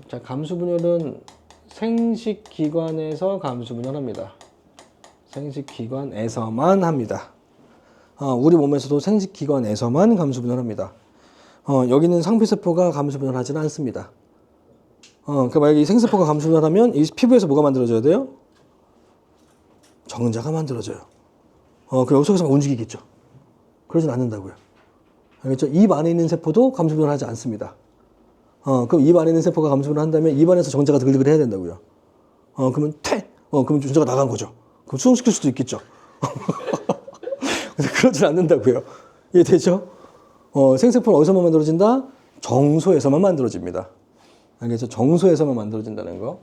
자, 감수분열은 생식기관에서 감수분열합니다. 생식기관에서만 합니다. 우리 몸에서도 생식기관에서만 감수분열합니다. 여기는 상피세포가 감수분열하지는 않습니다. 그러니까 만약에 이 생세포가 감수분열하면 이 피부에서 뭐가 만들어져야 돼요? 정자가 만들어져요. 그럼 여기서 움직이겠죠. 그러진 않는다고요. 알겠죠? 입 안에 있는 세포도 감수분열하지 않습니다. 그럼 입 안에 있는 세포가 감수분열 한다면 입 안에서 정자가 드글드글 해야 된다고요. 그러면 그럼 정자가 나간 거죠. 그럼 수정시킬 수도 있겠죠. 그러진 않는다고요. 이해되죠? 생세포는 어디서만 만들어진다? 정소에서만 만들어집니다. 알겠죠? 정소에서만 만들어진다는 거.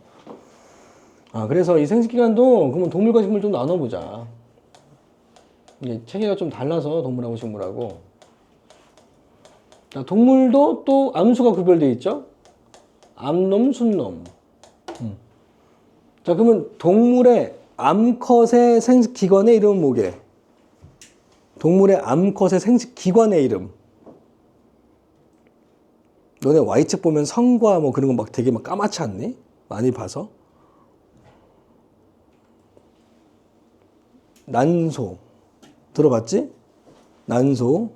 그래서 이 생식기관도 그러면 동물과 식물 좀 나눠보자. 이게 체계가 좀 달라서 동물하고 식물하고. 자, 동물도 또 암수가 구별되어 있죠? 암놈, 순놈. 자, 그러면 동물의 암컷의 생식기관의 이름은 뭐게? 동물의 암컷의 생식기관의 이름. 너네 Y책 보면 성과 뭐 그런 거 막 되게 막 까맣지 않니? 많이 봐서. 난소. 들어봤지? 난소.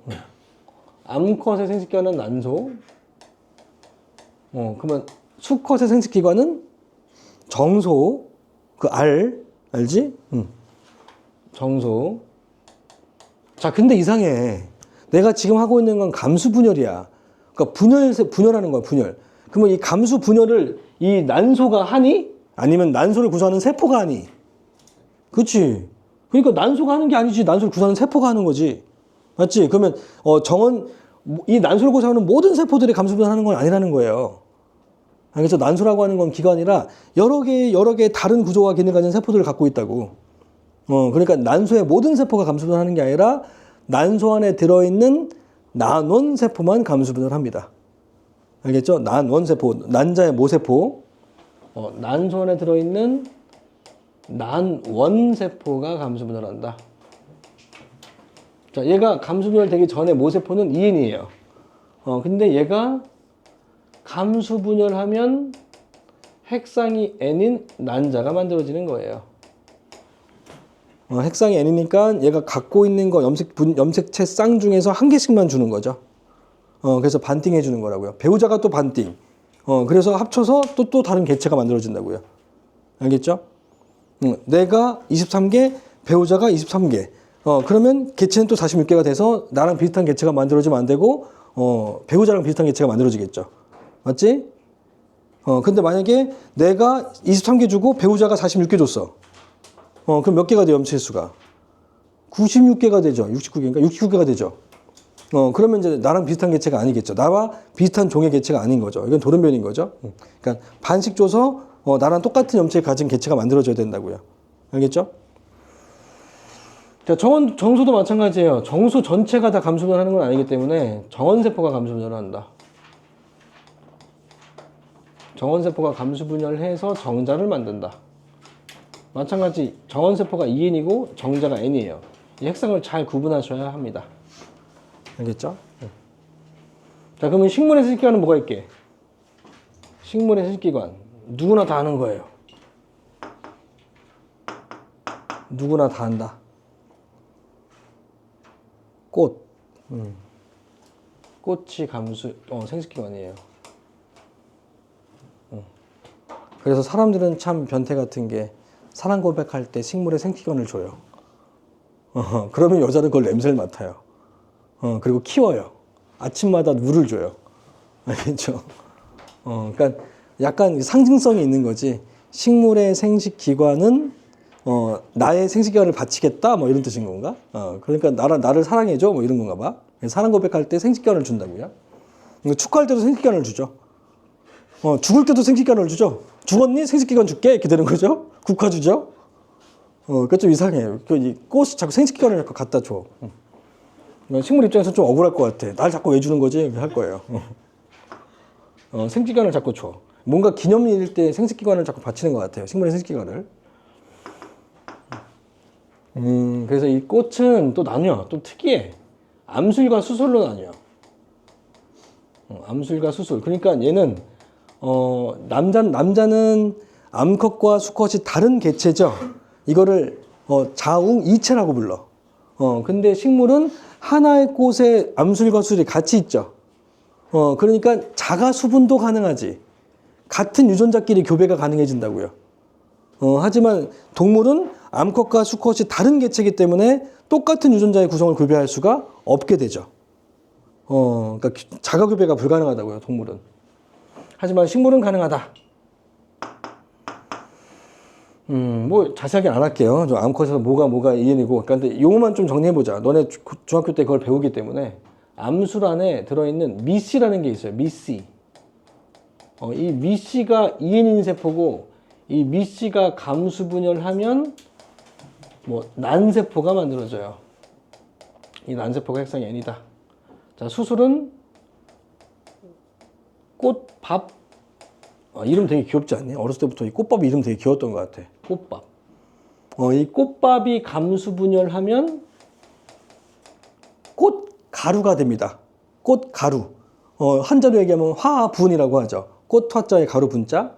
암컷의 생식기관은 난소. 그러면 수컷의 생식기관은 정소. 그 알지? 정소. 자, 근데 이상해. 내가 지금 하고 있는 건 감수분열이야. 그러니까 분열하는 거야, 분열. 그러면 이 감수분열을 이 난소가 하니? 아니면 난소를 구성하는 세포가 하니? 그치? 그러니까 난소가 하는 게 아니지. 난소를 구성하는 세포가 하는 거지. 맞지? 그러면 이 난소를 구성하는 모든 세포들이 감수분열하는 건 아니라는 거예요. 그래서 난소라고 하는 건 기관이라 여러 개의 다른 구조와 기능을 가진 세포들을 갖고 있다고. 그러니까 난소의 모든 세포가 감수분열하는 게 아니라 난소 안에 들어있는 난원세포만 감수분열합니다. 알겠죠? 난원세포, 난자의 모세포. 난소 안에 들어있는 난원세포가 감수분열한다. 자, 얘가 감수분열 되기 전에 모세포는 이인이에요. 근데 얘가 감수분열하면 핵상이 N인 난자가 만들어지는 거예요. 핵상이 N이니까 얘가 갖고 있는 거 염색체 쌍 중에서 한 개씩만 주는 거죠. 그래서 반띵 해주는 거라고요. 배우자가 또 반띵. 그래서 합쳐서 또 다른 개체가 만들어진다고요. 알겠죠? 내가 23개, 배우자가 23개. 그러면 개체는 또 46개가 돼서 나랑 비슷한 개체가 만들어지면 안 되고, 배우자랑 비슷한 개체가 만들어지겠죠. 맞지? 근데 만약에 내가 23개 주고 배우자가 46개 줬어. 그럼 몇 개가 돼요, 염체의 수가? 96개가 되죠. 69개인가? 69개가 되죠. 그러면 이제 나랑 비슷한 개체가 아니겠죠. 나와 비슷한 종의 개체가 아닌 거죠. 이건 돌연변인 거죠. 그러니까 반씩 줘서 나랑 똑같은 염체를 가진 개체가 만들어져야 된다고요. 알겠죠? 자, 정수도 마찬가지예요. 정수 전체가 다 감수분열하는 건 아니기 때문에 정원세포가 감수분열을 한다. 정원세포가 감수분열해서 정자를 만든다. 마찬가지 정원세포가 2N이고 정자가 N이에요. 이 핵상을 잘 구분하셔야 합니다. 알겠죠? 자, 그러면 식물의 생식기관은 뭐가 있게? 식물의 생식기관 누구나 다 아는 거예요. 누구나 다 안다. 꽃. 꽃이 생식기관이에요. 그래서 사람들은 참 변태 같은 게 사랑 고백할 때 식물의 생식기관을 줘요. 그러면 여자는 그걸 냄새를 맡아요. 그리고 키워요. 아침마다 물을 줘요. 알겠죠? 그러니까 약간 상징성이 있는 거지. 식물의 생식기관은 나의 생식기관을 바치겠다 뭐 이런 뜻인 건가? 그러니까 나를 사랑해줘 뭐 이런 건가 봐. 사랑 고백할 때 생식기관을 준다고요. 축하할 때도 생식기관을 주죠. 죽을 때도 생식기관을 주죠. 죽었니? 생식기관 줄게 이렇게 되는 거죠. 국화 주죠. 그러니까 좀 이상해요. 이 꽃이 자꾸 생식기관을 자꾸 갖다 줘. 식물 입장에서 좀 억울할 것 같아. 날 자꾸 왜 주는 거지? 이렇게 할 거예요. 생식기관을 자꾸 줘. 뭔가 기념일일 때 생식기관을 자꾸 바치는 것 같아요. 식물의 생식기관을. 그래서 이 꽃은 또 나뉘어. 또 특이해. 암술과 수술로 나뉘어. 암술과 수술. 그러니까 얘는 남자는 암컷과 수컷이 다른 개체죠. 이거를 자웅이체라고 불러. 근데 식물은 하나의 꽃에 암술과 수술이 같이 있죠. 그러니까 자가 수분도 가능하지. 같은 유전자끼리 교배가 가능해진다고요. 하지만 동물은 암컷과 수컷이 다른 개체이기 때문에 똑같은 유전자의 구성을 교배할 수가 없게 되죠. 그러니까 자가 교배가 불가능하다고요, 동물은. 하지만 식물은 가능하다. 뭐 자세하게 안 할게요. 저 암컷에서 뭐가 이해이고. 그러니까 근데 요거만 좀 정리해보자. 너네 중학교 때 그걸 배우기 때문에 암술 안에 들어있는 미씨라는 게 있어요. 미씨. 이 미씨가 이엔인 세포고 이 미씨가 감수 분열하면 뭐 난세포가 만들어져요. 이 난세포가 핵상이 N이다. 자, 수술은 꽃밥. 이름 되게 귀엽지 않니? 어렸을 때부터 이 꽃밥 이름 되게 귀여웠던 것 같아. 꽃밥. 이 꽃밥이 감수 분열하면 꽃가루가 됩니다. 꽃가루. 한자로 얘기하면 화분이라고 하죠. 꽃 화자에 가루 분자.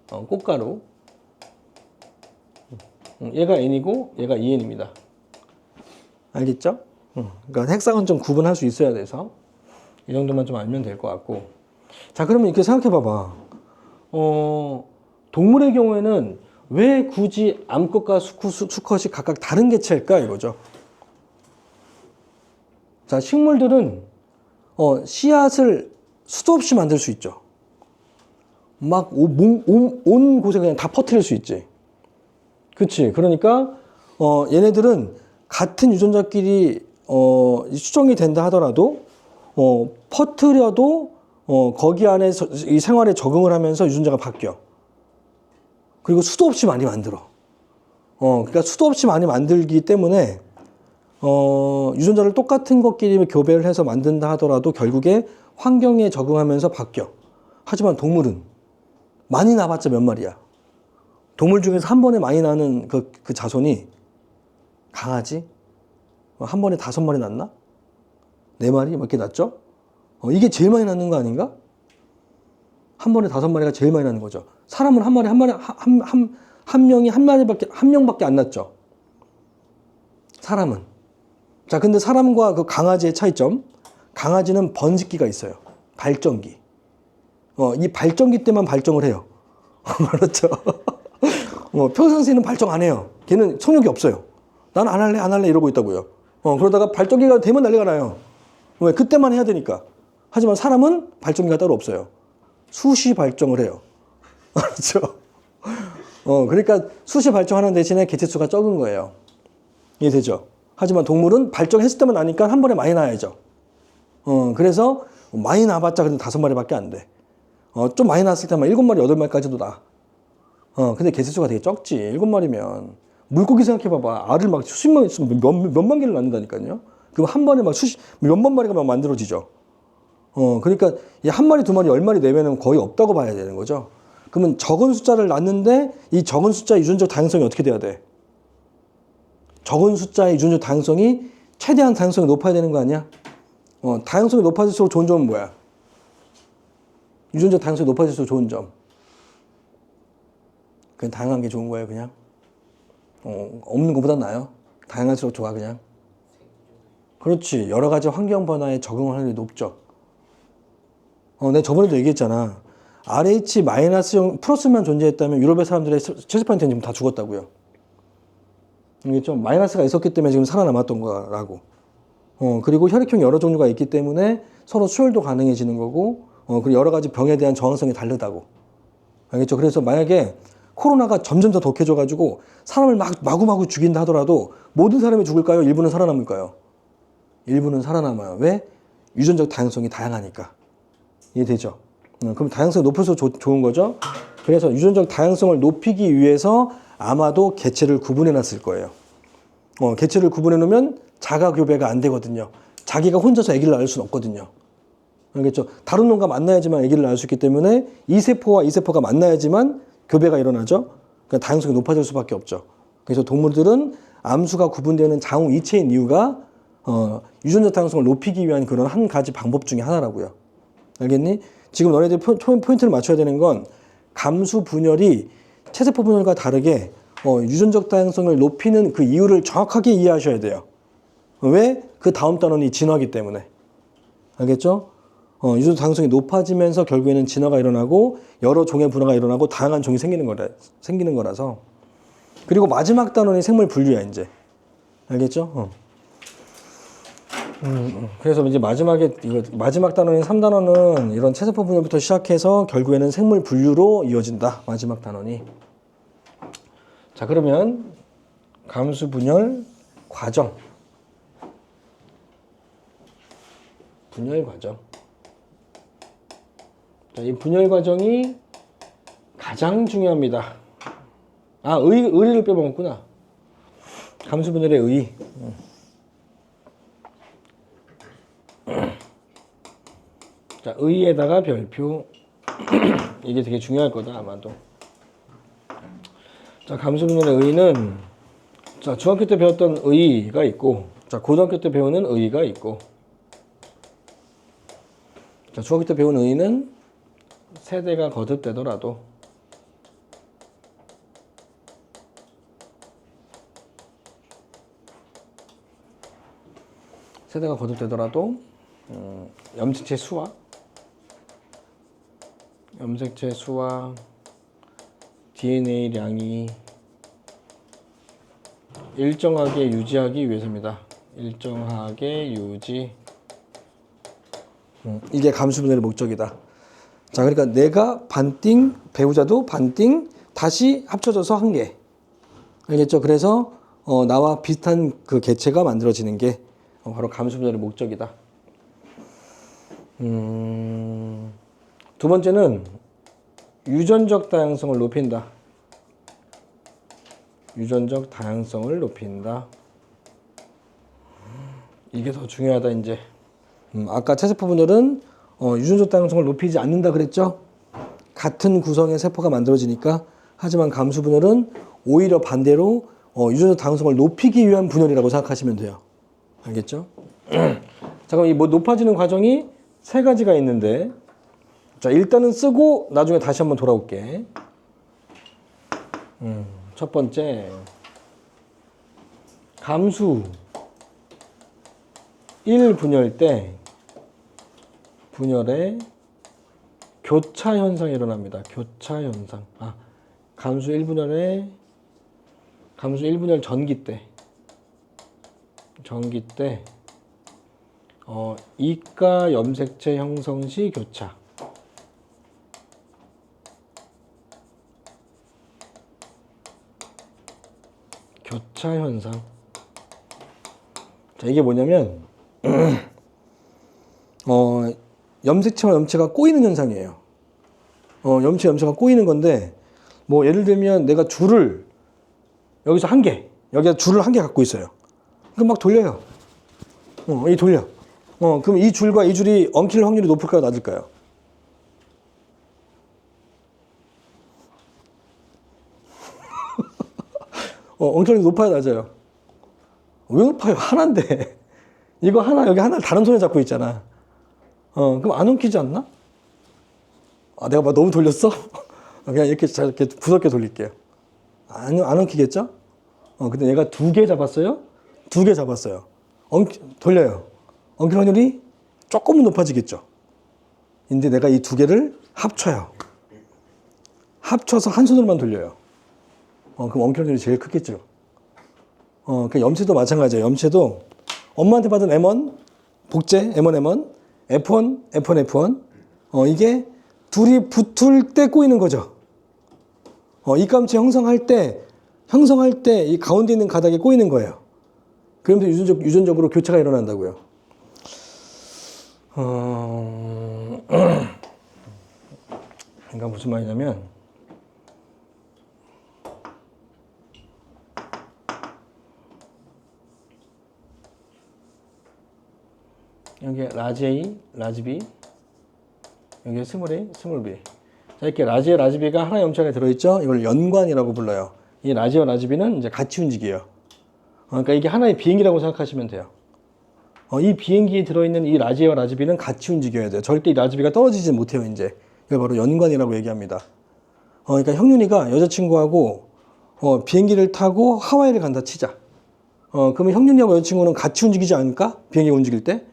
꽃가루. 얘가 N이고 얘가 EN입니다. 알겠죠? 그러니까 핵상은 좀 구분할 수 있어야 돼서 이 정도만 좀 알면 될 것 같고. 자, 그러면 이렇게 생각해 봐봐. 동물의 경우에는 왜 굳이 암컷과 수컷이 각각 다른 개체일까 이거죠. 자, 식물들은 씨앗을 수도 없이 만들 수 있죠. 막 온 곳에 그냥 다 퍼뜨릴 수 있지. 그치? 그러니까 얘네들은 같은 유전자끼리 수정이 된다 하더라도 퍼뜨려도 거기 안에서 이 생활에 적응을 하면서 유전자가 바뀌어. 그리고 수도 없이 많이 만들어. 그러니까 수도 없이 많이 만들기 때문에 유전자를 똑같은 것끼리 교배를 해서 만든다 하더라도 결국에 환경에 적응하면서 바뀌어. 하지만 동물은 많이 나봤자 몇 마리야. 동물 중에서 한 번에 많이 나는 그 자손이 강아지? 한 번에 5마리 낳나? 4마리? 몇 개 낳죠? 이게 제일 많이 낳는 거 아닌가? 한 번에 5마리가 제일 많이 낳는 거죠. 사람은 한 명이 한 명밖에 안 낳죠. 사람은. 자, 근데 사람과 그 강아지의 차이점. 강아지는 번식기가 있어요. 발정기. 이 발정기 때만 발정을 해요. 그렇죠. 평상시에는 발정 안 해요. 걔는 성욕이 없어요. 난 안 할래 이러고 있다고요. 그러다가 발정기가 되면 난리가 나요. 왜? 그때만 해야 되니까. 하지만 사람은 발정기가 따로 없어요. 수시 발정을 해요. 그렇죠. 그러니까 수시 발정하는 대신에 개체수가 적은 거예요. 이해되죠? 하지만 동물은 발정했을 때만 나니까 한 번에 많이 낳아야죠. 그래서 많이 낳아봤자 근데 5마리밖에 안 돼. 좀 많이 낳았을 때만 7마리, 8마리까지도 나. 근데 개체수가 되게 적지. 7마리면. 물고기 생각해봐봐. 알을 막 수십만, 몇만 개를 낳는다니까요. 그럼 한 번에 막 몇만 마리가 막 만들어지죠. 그러니까 한 마리, 2마리, 10마리 내면은 거의 없다고 봐야 되는 거죠. 그러면 적은 숫자를 낳는데 이 적은 숫자의 유전적 다양성이 어떻게 돼야 돼? 적은 숫자의 유전적 다양성이 최대한 다양성이 높아야 되는 거 아니야? 다양성이 높아질수록 좋은 점은 뭐야? 유전적 다양성이 높아질수록 좋은 점. 그냥 다양한 게 좋은 거예요, 그냥. 없는 것보다 나아요. 다양할수록 좋아, 그냥. 그렇지. 여러 가지 환경 변화에 적응할 확률이 높죠. 내가 저번에도 얘기했잖아. RH-형 플러스만 존재했다면 유럽의 사람들의 70%는 지금 다 죽었다고요. 이게 좀 마이너스가 있었기 때문에 지금 살아남았던 거라고. 그리고 혈액형 여러 종류가 있기 때문에 서로 수혈도 가능해지는 거고, 그리고 여러 가지 병에 대한 저항성이 다르다고. 알겠죠? 그래서 만약에 코로나가 점점 더 독해져가지고 사람을 마구마구 죽인다 하더라도 모든 사람이 죽을까요? 일부는 살아남을까요? 일부는 살아남아요. 왜? 유전적 다양성이 다양하니까. 이해되죠? 그럼 다양성이 높을수록 좋은 거죠? 그래서 유전적 다양성을 높이기 위해서 아마도 개체를 구분해 놨을 거예요. 개체를 구분해 놓으면 자가 교배가 안 되거든요. 자기가 혼자서 아기를 낳을 수는 없거든요. 알겠죠? 다른 놈과 만나야지만 아기를 낳을 수 있기 때문에 이 세포와 이 세포가 만나야지만 교배가 일어나죠. 그러니까 다양성이 높아질 수밖에 없죠. 그래서 동물들은 암수가 구분되는 자웅이체인 이유가 유전자 다양성을 높이기 위한 그런 한 가지 방법 중에 하나라고요. 알겠니? 지금 너네들이 포인트를 맞춰야 되는 건 감수 분열이 체세포 분열과 다르게 유전적 다양성을 높이는 그 이유를 정확하게 이해하셔야 돼요. 왜? 그 다음 단원이 진화기 때문에. 알겠죠? 유전적 다양성이 높아지면서 결국에는 진화가 일어나고 여러 종의 분화가 일어나고 다양한 종이 생기는 거라서. 그리고 마지막 단원이 생물 분류야 이제. 알겠죠? 그래서 이제 마지막 단원인 3단원은 이런 체세포 분열부터 시작해서 결국에는 생물 분류로 이어진다. 마지막 단원이. 자, 그러면 감수 분열 과정. 분열 과정. 자, 이 분열 과정이 가장 중요합니다. 아, 의를 빼먹었구나. 감수 분열의 의. 자, 의에다가 별표. 이게 되게 중요할 거다, 아마도. 자, 감수 분열의 의는, 자, 중학교 때 배웠던 의가 있고, 자, 고등학교 때 배우는 의가 있고, 자, 중학교 때 배운 의는 세대가 거듭되더라도, 염색체 수와 DNA량이 일정하게 유지하기 위해서입니다. 일정하게 유지. 이게 감수 분열의 목적이다. 자, 그러니까 내가 반띵, 배우자도 반띵, 다시 합쳐져서 한 개. 알겠죠? 그래서 나와 비슷한 그 개체가 만들어지는 게 바로 감수 분열의 목적이다. 두 번째는 유전적 다양성을 높인다. 유전적 다양성을 높인다. 이게 더 중요하다 이제. 아까 체세포 분열은 유전적 다양성을 높이지 않는다 그랬죠? 같은 구성의 세포가 만들어지니까. 하지만 감수 분열은 오히려 반대로 유전적 다양성을 높이기 위한 분열이라고 생각하시면 돼요. 알겠죠? 자, 그럼 이 높아지는 과정이 세 가지가 있는데, 자, 일단은 쓰고 나중에 다시 한번 돌아올게. 첫 번째, 감수 1 분열 때 분열에 교차 현상이 일어납니다. 교차 현상. 감수 1분열 전기 때 이가 염색체 형성 시 교차. 교차 현상. 자, 이게 뭐냐면 염색체와 염체가 꼬이는 현상이에요. 염체가 꼬이는 건데, 뭐 예를 들면 내가 줄을 여기서 여기다 줄을 한 개 갖고 있어요. 그럼 막 돌려요. 이 돌려. 그럼 이 줄과 이 줄이 엉킬 확률이 높을까요, 낮을까요? 엉킬 확률이 높아요, 낮아요? 왜 높아요? 하나인데. 이거 하나, 여기 하나를 다른 손에 잡고 있잖아. 그럼 안 엉키지 않나? 내가 막 너무 돌렸어? 그냥 이렇게 부드럽게 돌릴게요. 안 엉키겠죠? 근데 얘가 2개 잡았어요? 2개 잡았어요. 돌려요. 엉킬 확률이 조금은 높아지겠죠? 근데 내가 이 2개를 합쳐요. 합쳐서 한 손으로만 돌려요. 그럼 엉킬 확률이 제일 크겠죠? 그 염체도 마찬가지예요. 염체도 엄마한테 받은 M1, 복제, M1, F1, F1. 이게 둘이 붙을 때 꼬이는 거죠. 이감체 형성할 때 이 가운데 있는 가닥에 꼬이는 거예요. 그러면서 유전적으로 교차가 일어난다고요. 그러니까 무슨 말이냐면, 여기 라지 A, 라지 B, 여기 스몰 A, 스몰 B. 자, 이렇게 라지에 라지 B가 하나의 염체 안에 들어있죠? 이걸 연관이라고 불러요. 이 라지와 라지 B는 이제 같이 움직여요. 그러니까 이게 하나의 비행기라고 생각하시면 돼요. 이 비행기에 들어있는 이 라지와 라지비는 같이 움직여야 돼요. 절대 이 라지비가 떨어지지 못해요, 이제. 이게 바로 연관이라고 얘기합니다. 그러니까 형윤이가 여자친구하고 비행기를 타고 하와이를 간다 치자. 그러면 형윤이하고 여자친구는 같이 움직이지 않을까? 비행기 움직일 때?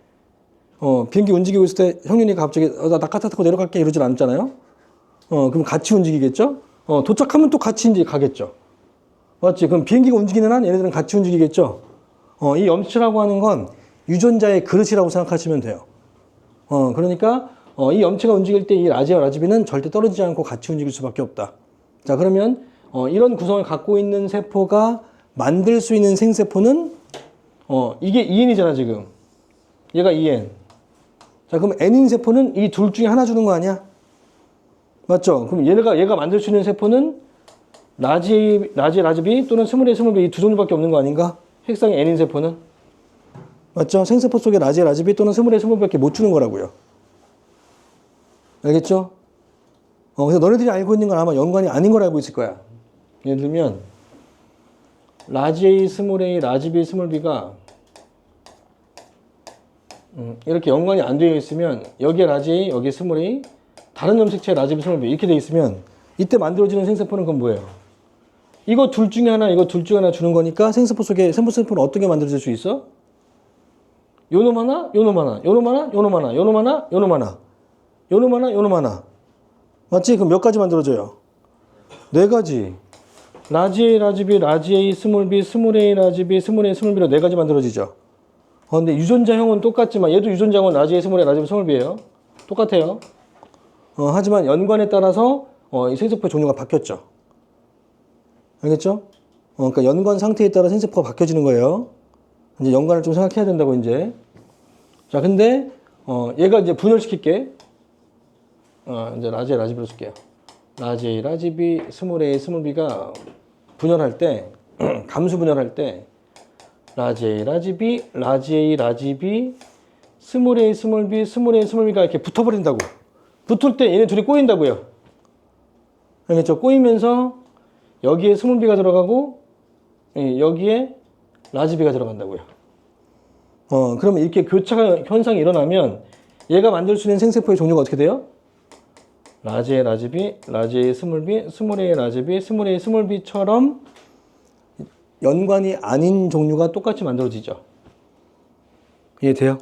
비행기 움직이고 있을 때 형윤이가 갑자기 나 낙하산 타고 내려갈게 이러진 않잖아요. 그럼 같이 움직이겠죠? 도착하면 또 같이 이제 가겠죠. 맞지? 그럼 비행기가 움직이는 한 얘네들은 같이 움직이겠죠? 이 염치라고 하는 건 유전자의 그릇이라고 생각하시면 돼요. 그러니까 이 염치가 움직일 때 이 라지와 라지비는 절대 떨어지지 않고 같이 움직일 수밖에 없다. 자, 그러면 이런 구성을 갖고 있는 세포가 만들 수 있는 생세포는 이게 EN이잖아, 지금. 얘가 EN. 자, 그럼 N인 세포는 이 둘 중에 하나 주는 거 아니야? 맞죠? 그럼 얘가 만들 수 있는 세포는 라지비 또는 스몰 A, 스몰 B 이 두 종류밖에 없는 거 아닌가? 핵상의 N인 세포는? 맞죠? 생세포 속에 라지비 또는 스몰 A, 스몰 B밖에 못 주는 거라고요. 알겠죠? 그래서 너네들이 알고 있는 건 아마 연관이 아닌 걸 알고 있을 거야. 예를 들면 라지 A, 스몰 A, 라지 B, 스몰 B가 이렇게 연관이 안 되어 있으면 여기에 라지 A, 여기에 스몰 A, 다른 염색체에 라지 B, 스몰 B 이렇게 되어 있으면 이때 만들어지는 생세포는 그건 뭐예요? 이거 둘 중에 하나, 이거 둘 중에 하나 주는 거니까 생세포 속에 생세포는 어떻게 만들어질 수 있어? 요놈 하나, 요놈 하나, 요놈 하나, 요놈 하나, 요놈 하나, 요놈 하나, 요놈 하나, 요놈 하나. 맞지? 그럼 몇 가지 만들어져요? 4가지. 라지 A, 라지 B, 라지 A, 스몰 B, 스몰 A, 라지 B, 스몰 A, 스몰 B로 4가지 만들어지죠. 근데 유전자형은 똑같지만 얘도 유전자형은 라지 A, 스몰 A, 라지 B, 스몰 B예요. 똑같아요. 하지만 연관에 따라서 이 생세포의 종류가 바뀌었죠. 알겠죠? 그러니까 연관 상태에 따라 생세포가 바뀌어지는 거예요. 이제 연관을 좀 생각해야 된다고 이제. 자, 근데 얘가 이제 분열시킬게. 이제 라지 A, 라지 B로 쓸게요. 라지 A, 라지 B, 스몰 A, 스몰 B가 분열할 때 감수 분열할 때 라지 A, 라지 B, 라지 A, 라지 B, 스몰 A, 스몰 B, 스몰 A, 스몰 B가 이렇게 붙어버린다고. 붙을 때 얘네 둘이 꼬인다고요. 알겠죠? 꼬이면서 여기에 스몰 B가 들어가고 여기에 라지 B가 들어간다고요. 그러면 이렇게 교차 현상이 일어나면 얘가 만들 수 있는 생세포의 종류가 어떻게 돼요? 라지 A, 라지 B, 라지 A, 스몰 B, 스몰 A, 라지 B, 스몰 A, 스몰 B처럼 연관이 아닌 종류가 똑같이 만들어지죠. 이해돼요?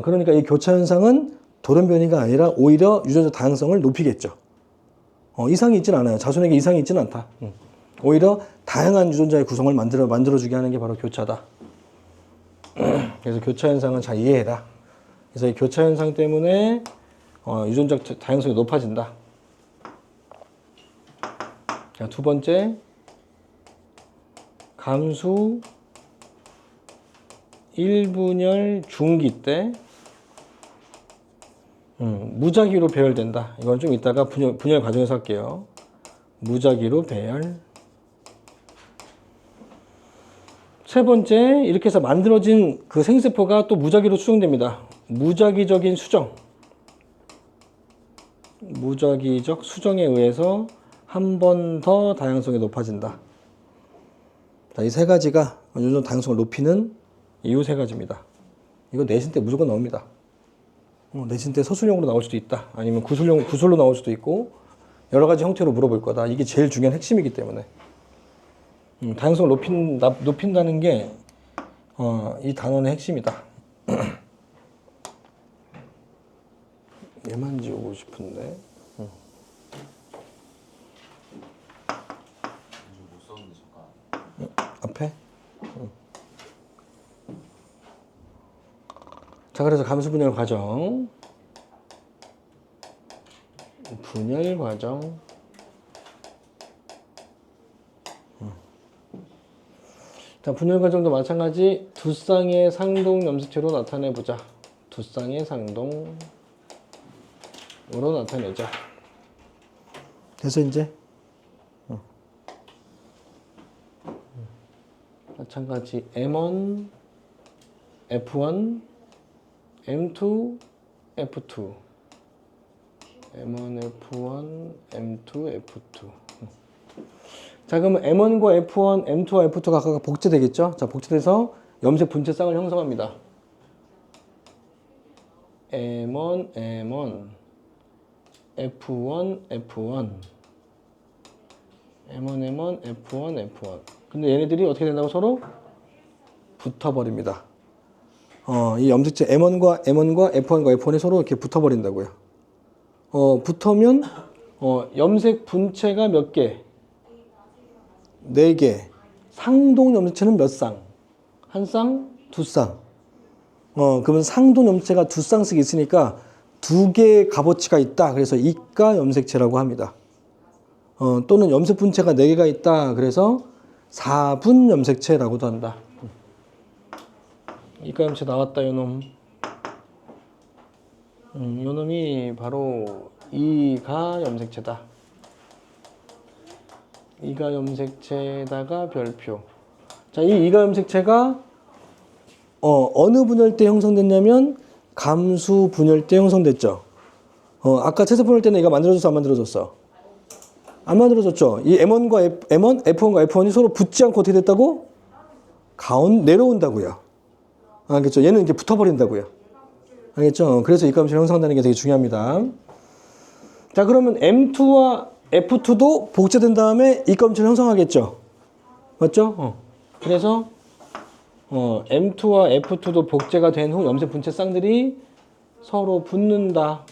그러니까 이 교차 현상은 돌연변이가 아니라 오히려 유전자 다양성을 높이겠죠. 이상이 있진 않아요. 자손에게 이상이 있진 않다. 오히려 다양한 유전자의 구성을 만들어주게 하는 게 바로 교차다. 그래서 교차 현상은 잘 이해해라. 그래서 이 교차 현상 때문에 유전자 다양성이 높아진다. 자, 두 번째, 감수 1분열 중기 때 무작위로 배열된다. 이건 좀 이따가 분열 과정에서 할게요. 무작위로 배열. 세 번째, 이렇게 해서 만들어진 그 생세포가 또 무작위로 수정됩니다. 무작위적인 수정. 무작위적 수정에 의해서 한 번 더 다양성이 높아진다. 자, 이 세 가지가 유전자 다양성을 높이는 이유 세 가지입니다. 이거 내신 때 무조건 나옵니다. 내신 때 서술형으로 나올 수도 있다. 아니면 구술로 나올 수도 있고 여러 가지 형태로 물어볼 거다. 이게 제일 중요한 핵심이기 때문에. 다양성을 높인다는 게 이 단원의 핵심이다. 얘만 지우고 싶은데. 앞에? 자, 그래서 감수 분열 과정. 분열 과정. 자, 분열 과정도 마찬가지 두 쌍의 상동 염색체로 나타내보자. 두 쌍의 상동으로 나타내자. 그래서 이제 마찬가지 M1, F1, M2, F2 M1, F1, M2, F2 자, 그러면 M1과 F1, M2와 F2가 각각 복제되겠죠? 자, 복제돼서 염색 분체 쌍을 형성합니다. M1, M1, F1, F1, M1, M1, F1, F1. 근데 얘네들이 어떻게 된다고 서로 붙어버립니다. 이 염색체 M1과 F1과 F1이 서로 이렇게 붙어버린다고요. 붙으면 염색 분체가 몇 개? 4개. 상동 염색체는 몇 쌍? 한 쌍? 2쌍. 그러면 상동 염색체가 2쌍씩 있으니까 2개의 값어치가 있다. 그래서 이가 염색체라고 합니다. 또는 염색 분체가 4개가 있다. 그래서 4분 염색체라고도 한다. 이가 염색체 나왔다, 요놈. 요놈이 바로 이가 염색체다. 이가 염색체에다가 별표. 자, 이 이가 염색체가 어느 분열 때 형성됐냐면 감수 분열 때 형성됐죠. 아까 채색 분열 때는 이가 만들어졌어, 안 만들어졌어? 안 만들어졌죠. 이 M1과 M1, F1과 F1이 서로 붙지 않고 어떻게 됐다고? 내려온다고요. 알겠죠? 얘는 이렇게 붙어버린다고요. 알겠죠? 그래서 이가음식 형성되는 게 되게 중요합니다. 자, 그러면 M2와 F2도 복제된 다음에 이가음식을 형성하겠죠? 맞죠? 그래서 M2와 F2도 복제가 된 후 염색 분체 쌍들이 서로 붙는다.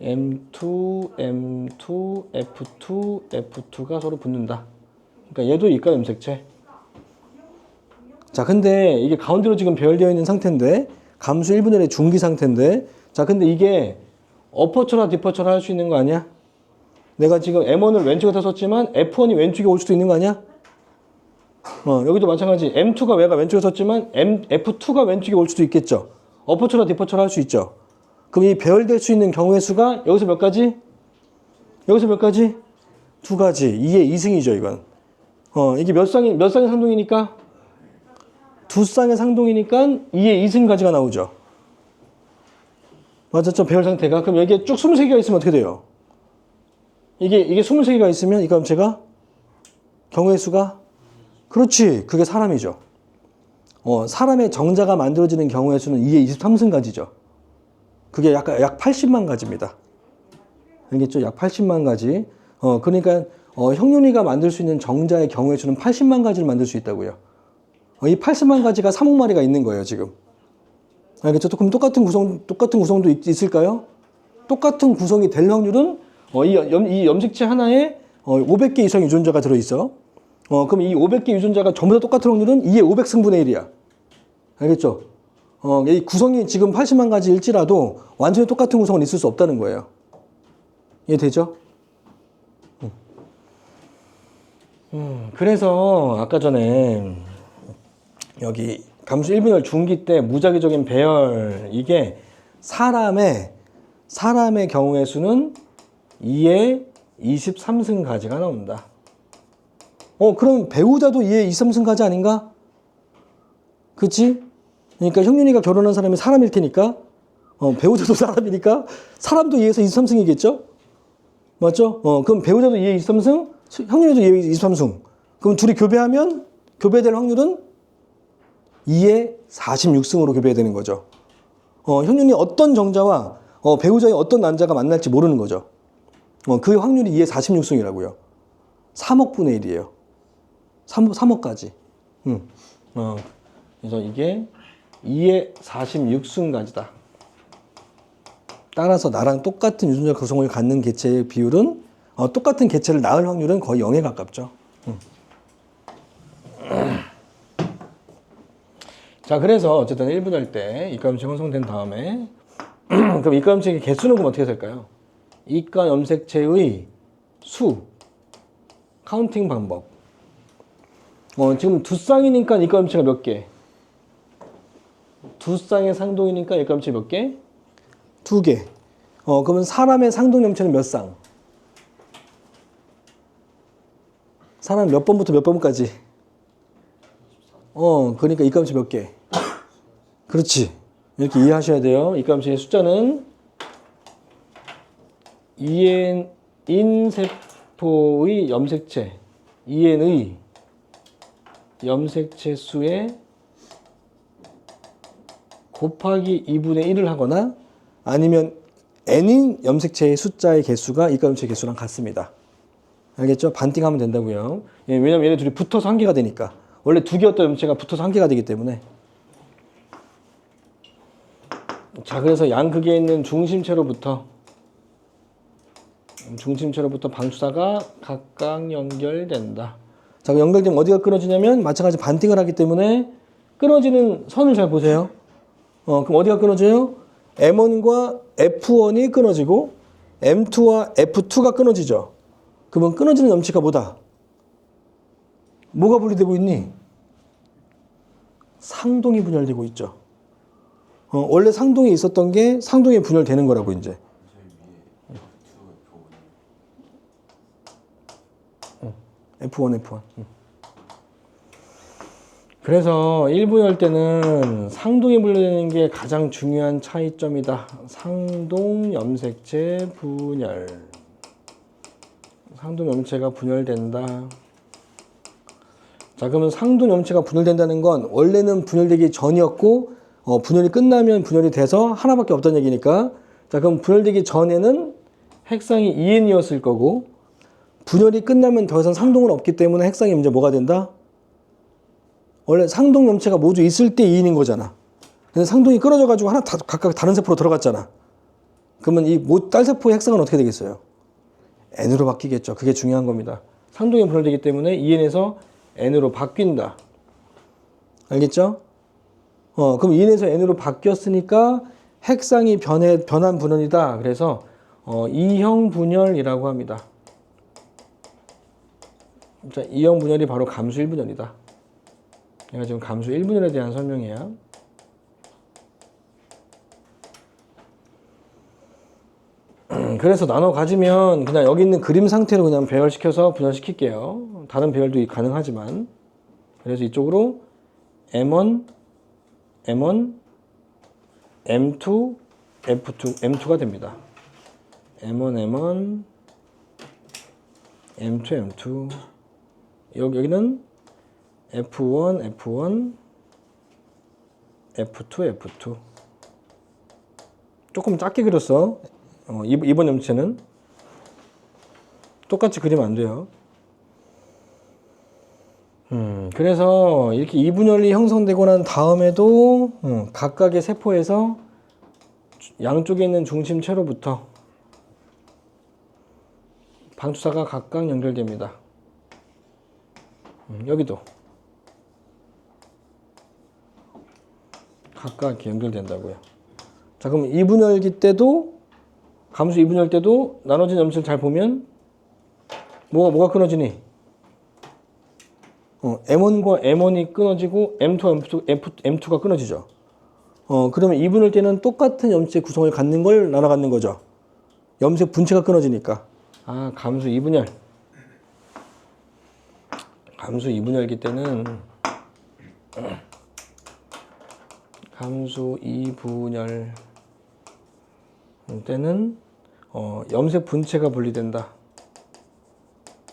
M2, M2, F2, F2가 서로 붙는다. 그러니까 얘도 이가 염색체. 자, 근데 이게 가운데로 지금 배열되어 있는 상태인데, 감수 1분의 1의 중기 상태인데, 자, 근데 이게 어퍼처라 디퍼처라 할 수 있는 거 아니야? 내가 지금 M1을 왼쪽에다 썼지만 F1이 왼쪽에 올 수도 있는 거 아니야? 여기도 마찬가지. M2가 외가 왼쪽에 썼지만 F2가 왼쪽에 올 수도 있겠죠. 어퍼처라 디퍼처라 할 수 있죠. 그럼 이 배열될 수 있는 경우의 수가 여기서 몇 가지? 여기서 몇 가지? 2가지. 2의 2승이죠, 이건. 이게 몇 쌍의 상동이니까? 2쌍의 상동이니까 2의 2승까지가 나오죠. 맞았죠? 배열 상태가. 그럼 여기에 쭉 23개가 있으면 어떻게 돼요? 이게 23개가 있으면 이 값체가 경우의 수가? 그렇지. 그게 사람이죠. 사람의 정자가 만들어지는 경우의 수는 2의 23승까지죠. 그게 약 80만 가지입니다. 알겠죠? 약 80만 가지. 그러니까 형용이가 만들 수 있는 정자의 경우의 수는 80만 가지를 만들 수 있다고요. 이 80만 가지가 3억 마리가 있는 거예요, 지금. 알겠죠? 그럼 똑같은 구성도 있을까요? 똑같은 구성이 될 확률은 이 염색체 하나에 500개 이상 유전자가 들어있어. 그럼 이 500개 유전자가 전부 다 똑같은 확률은 2의 500승분의 1이야. 알겠죠? 이 구성이 지금 80만 가지일지라도 완전히 똑같은 구성은 있을 수 없다는 거예요. 이해되죠? 그래서 아까 전에 여기 감수 1분열 중기 때 무작위적인 배열, 이게 사람의 경우의 수는 2의 23승 가지가 나온다. 그럼 배우자도 2의 23승 가지 아닌가? 그치? 그러니까 형윤이가 결혼한 사람이 사람일 테니까, 배우자도 사람이니까, 사람도 2에서 23승이겠죠? 맞죠? 그럼 배우자도 2의 23승, 형윤이도 2의 23승. 그럼 둘이 교배될 확률은 2의 46승으로 교배되는 거죠. 형윤이 어떤 정자와 배우자의 어떤 남자가 만날지 모르는 거죠. 그 확률이 2의 46승이라고요. 3억 분의 1이에요. 3억까지. 그래서 이게 2의 46승까지다. 따라서 나랑 똑같은 유전자 구성을 갖는 개체의 비율은 똑같은 개체를 낳을 확률은 거의 0에 가깝죠. 자, 그래서 어쨌든 1분할 때 이가염색이 형성된 다음에 그럼 이가염색의 개수는 그럼 어떻게 될까요? 이가 염색체의 수, 카운팅 방법. 지금 2쌍이니까 이가 염색체가 몇 개? 2쌍의 상동이니까 이가 염색체 몇 개? 2개. 그러면 사람의 상동 염체는 몇 쌍? 사람 몇 번부터 몇 번까지? 그러니까 이가 염체 몇 개? 그렇지. 이렇게 이해하셔야 돼요. 이가 염체의 숫자는 인세포의 염색체, EN의 염색체 수의 곱하기 2분의 1을 하거나 아니면 n인 염색체의 숫자의 개수가 이가 염색체 개수랑 같습니다. 알겠죠? 반띵하면 된다고요. 예, 왜냐면 얘네 둘이 붙어서 한 개가 되니까. 원래 두 개였던 염체가 붙어서 한 개가 되기 때문에. 자, 그래서 양극에 있는 중심체로부터 방추사가 각각 연결된다. 자, 그럼 연결되면 어디가 끊어지냐면 마찬가지 반띵을 하기 때문에 끊어지는 선을 잘 보세요. 그럼 어디가 끊어져요? M1과 F1이 끊어지고 M2와 F2가 끊어지죠. 그러면 끊어지는 염체가 뭐다? 뭐가 분리되고 있니? 상동이 분열되고 있죠. 원래 상동이 있었던 게 상동이 분열되는 거라고 이제. F1, F1. 그래서 1분열 때는 상동이 분열되는 게 가장 중요한 차이점이다. 상동 염색체 분열. 상동 염체가 분열된다. 자, 그러면 상동 염체가 분열된다는 건 원래는 분열되기 전이었고 분열이 끝나면 분열이 돼서 하나밖에 없다는 얘기니까, 자, 그럼 분열되기 전에는 핵상이 2n이었을 거고 분열이 끝나면 더 이상 상동은 없기 때문에 핵상이 이제 뭐가 된다? 원래 상동 염체가 모두 있을 때 2인인 거잖아. 근데 상동이 끊어져 가지고 하나 각각 다른 세포로 들어갔잖아. 그러면 이 딸세포의 핵상은 어떻게 되겠어요? n으로 바뀌겠죠. 그게 중요한 겁니다. 상동이 분열되기 때문에 2n에서 n으로 바뀐다. 알겠죠? 그럼 2n에서 n으로 바뀌었으니까 핵상이 변한 분열이다. 그래서 2형 분열이라고 합니다. 자, 2형 분열이 바로 감수 1분열이다. 내가 지금 감수 1분열에 대한 설명이야. 그래서 나눠 가지면 그냥 여기 있는 그림 상태로 그냥 배열시켜서 분열시킬게요. 다른 배열도 가능하지만. 그래서 이쪽으로 M1, M1, M2, F2, M2가 됩니다. M1, M1, M2, M2. 여기는 F1, F1, F2, F2. 조금 작게 그렸어. 이번 염체는 똑같이 그리면 안 돼요. 그래서 이렇게 이분열이 형성되고 난 다음에도 각각의 세포에서 양쪽에 있는 중심체로부터 방추사가 각각 연결됩니다. 여기도 각각 이렇게 연결된다고요. 자, 그럼 이분열기 때도, 감수 이분열 때도 나눠진 염체를 잘 보면 뭐가 끊어지니? M1과 M1이 끊어지고 M2와 M2가 끊어지죠. 그러면 이분열 때는 똑같은 염체 구성을 갖는 걸 나눠 갖는 거죠. 염색 분체가 끊어지니까. 아, 감수 이분열. 감수 이분열기 때는 감수 이분열 때는 염색 분체가 분리된다.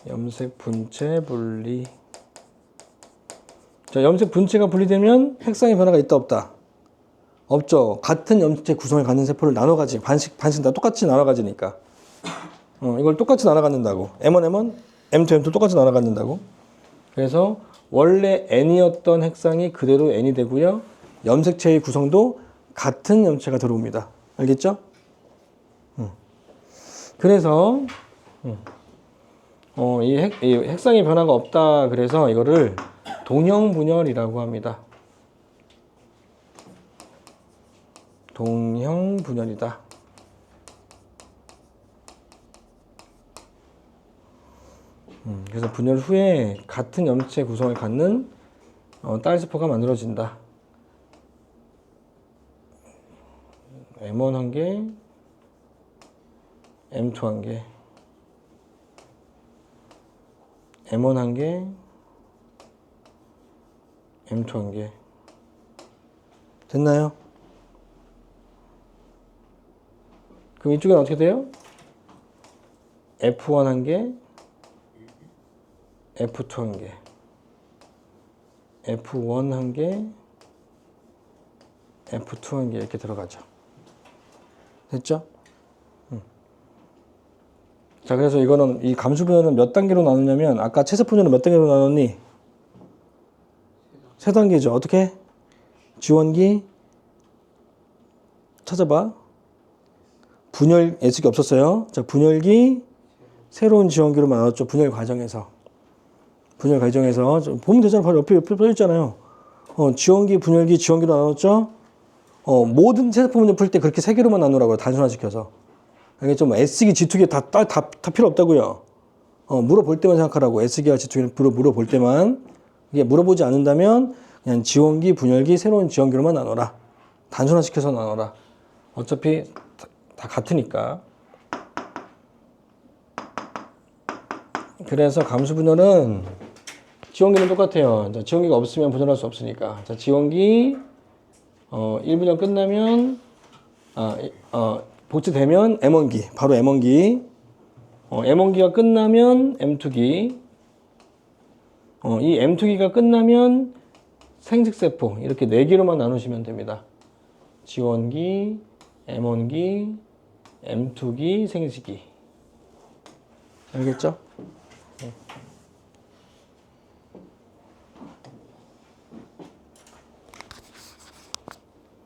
염색 분체 분리. 자, 염색 분체가 분리되면 핵상의 변화가 있다 없다? 없죠. 같은 염체 구성을 갖는 세포를 나눠 가지. 반씩 다 똑같이 나눠 가지니까. 이걸 똑같이 나눠 갖는다고. M1, M1, M2, M2 똑같이 나눠 갖는다고. 그래서 원래 n이었던 핵상이 그대로 n이 되고요. 염색체의 구성도 같은 염체가 들어옵니다. 알겠죠? 그래서 이 핵상의 변화가 없다. 그래서 이거를 동형 분열이라고 합니다. 동형 분열이다. 그래서 분열 후에 같은 염체 구성을 갖는 딸세포가 만들어진다. M1 한 개, M2 한 개, M1 한 개, M2 한 개. 됐나요? 그럼 이쪽엔 어떻게 돼요? F1 한 개, F2 한 개, F1 한 개, F2한개 이렇게 들어가죠. 됐죠? 자, 그래서 이거는 이 감수 분열은 몇 단계로 나누냐면 아까 채색 분열은 몇 단계로 나눴니? 세 단계죠. 어떻게? 지원기 찾아봐. 분열 S기 없었어요. 자, 분열기 새로운 지원기로 나눴죠. 분열 과정에서 보면 되잖아. 바로 옆에 써 있잖아요. 지원기, 분열기, 지원기로 나눴죠. 모든 채색 분열 풀 때 그렇게 세 개로만 나누라고요. 단순화시켜서. 알겠죠? 뭐 S기, G2기 다 필요 없다고요. 물어볼 때만 생각하라고. S기와 G2기를 물어볼 때만. 이게 물어보지 않는다면 그냥 지원기, 분열기, 새로운 지원기로만 나눠라. 단순화시켜서 나눠라. 어차피 다 같으니까. 그래서 감수 분열은 지원기는 똑같아요. 자, 지원기가 없으면 분열할 수 없으니까. 자, 지원기 1분열 끝나면 복제되면 M1기, 바로 M1기. M1기가 끝나면 M2기. 이 M2기가 끝나면 생식세포. 이렇게 4개로만 나누시면 됩니다. 지원기, M1기, M2기, 생식기. 알겠죠?